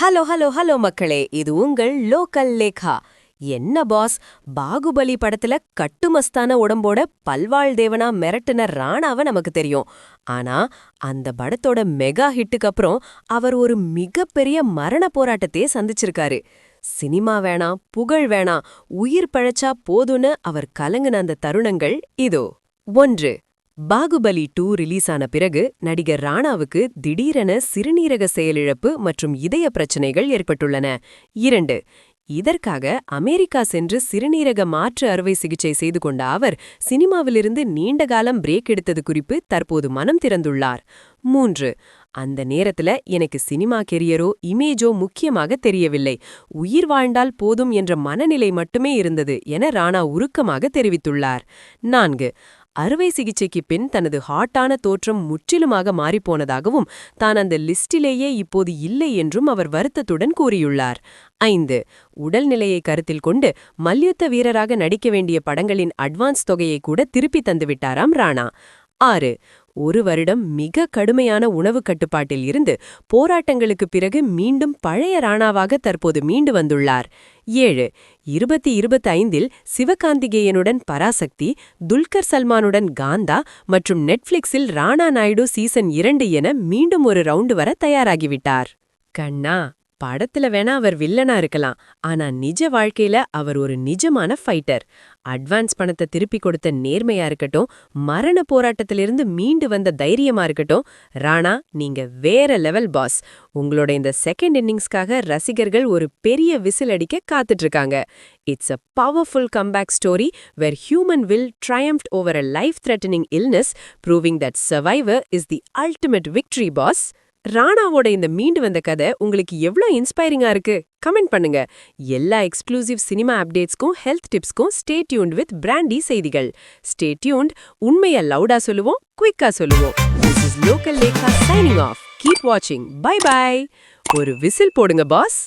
Hello hello hello மக்களே, இது உங்கள் லோக்கல் லேகா. என்ன பாஸ், பாகுபலி படத்துல கட்டுமஸ்தான உடம்போட பல்வாழ் தேவனா மிரட்டுன ராணாவ நமக்கு தெரியும். ஆனா அந்த படத்தோட மெகா ஹிட்டுக்கு அப்புறம் அவர் ஒரு மிகப்பெரிய மரண போராட்டத்தையே சந்திச்சிருக்காரு. சினிமா வேணாம், புகழ் வேணாம், உயிர் பழச்சா போதும்னு அவர் கலங்குன அந்த தருணங்கள் இதோ. 1. பாகுபலி 2 ரிலீஸ் ஆன பிறகு நடிகர் ராணாவுக்கு திடீரென சிறுநீரக செயலிழப்பு மற்றும் இதய பிரச்சனைகள் ஏற்பட்டுள்ளன. 2. இதற்காக அமெரிக்கா சென்று சிறுநீரக மாற்று அறுவை சிகிச்சை செய்து கொண்ட அவர் சினிமாவிலிருந்து நீண்ட காலம் பிரேக் எடுத்தது குறித்து தற்போது மனம் திறந்துள்ளார். 3. அந்த நேரத்துல எனக்கு சினிமா கெரியரோ இமேஜோ முக்கியமாக தெரியவில்லை, உயிர் வாழ்ந்தால் போதும் என்ற மனநிலை மட்டுமே இருந்தது என ராணா உருக்கமாக தெரிவித்துள்ளார். 4. அறுவை சிகிச்சைக்கு பின் தனது ஹாட்டான தோற்றம் முற்றிலுமாக மாறிப்போனதாகவும் தான் அந்த லிஸ்டிலேயே இப்போது இல்லை என்றும் அவர் வருத்தத்துடன் கூறியுள்ளார். 5. உடல்நிலையை கருத்தில் கொண்டு மல்யுத்த வீரராக நடிக்க வேண்டிய படங்களின் அட்வான்ஸ் தொகையை கூட திருப்பி தந்துவிட்டாராம் ராணா. 6. 1 வருடம் மிக கடுமையான உணவு கட்டுப்பாட்டில் இருந்து போராட்டங்களுக்கு பிறகு மீண்டும் பழைய ராணாவாக தற்போது மீண்டு வந்துள்ளார். 7. 2025இல் சிவகார்த்திகேயனுடன் பராசக்தி, துல்கர் சல்மானுடன் காந்தா மற்றும் நெட்ஃபிளிக்ஸில் ராணா நாயுடு சீசன் 2 என மீண்டும் ஒரு ரவுண்டு வர தயாராகிவிட்டார். கண்ணா, படத்துல வேணா அவர் வில்லனா இருக்கலாம், ஆனா நிஜ வாழ்க்கையில அவர் ஒரு நிஜமான ஃபைட்டர். அட்வான்ஸ் பணத்தை திருப்பி கொடுத்த நேர்மையா இருக்கட்டும், மரண போராட்டத்திலிருந்து மீண்டு வந்த தைரியமா இருக்கட்டும், ராணா நீங்க வேற லெவல் பாஸ். உங்களோட இந்த செகண்ட் இன்னிங்ஸ்க்காக ரசிகர்கள் ஒரு பெரிய விசில் அடிக்க காத்துட்டு இருக்காங்க. It's a powerful comeback story where human will triumphed over a life-threatening illness, proving that survivor is the ultimate victory, boss. ராணாவோட இந்த மீண்டு வந்த கதை உங்களுக்கு எவ்வளோ இன்ஸ்பைரிங்கா இருக்கு? கமெண்ட் பண்ணுங்க. எல்லா எக்ஸ்க்ளூசிவ் சினிமா அப்டேட்ஸ்க்கும் ஹெல்த் டிப்ஸ்க்கும் ஸ்டே டியூன்ட் வித் பிராண்டி செய்திகள். Stay tuned. உண்மையை லவுடா சொல்லுவோம், குயிக்கா சொல்லுவோம். This is Local Lekha signing off. Keep watching. Bye bye. ஒரு விசில் போடுங்க பாஸ்.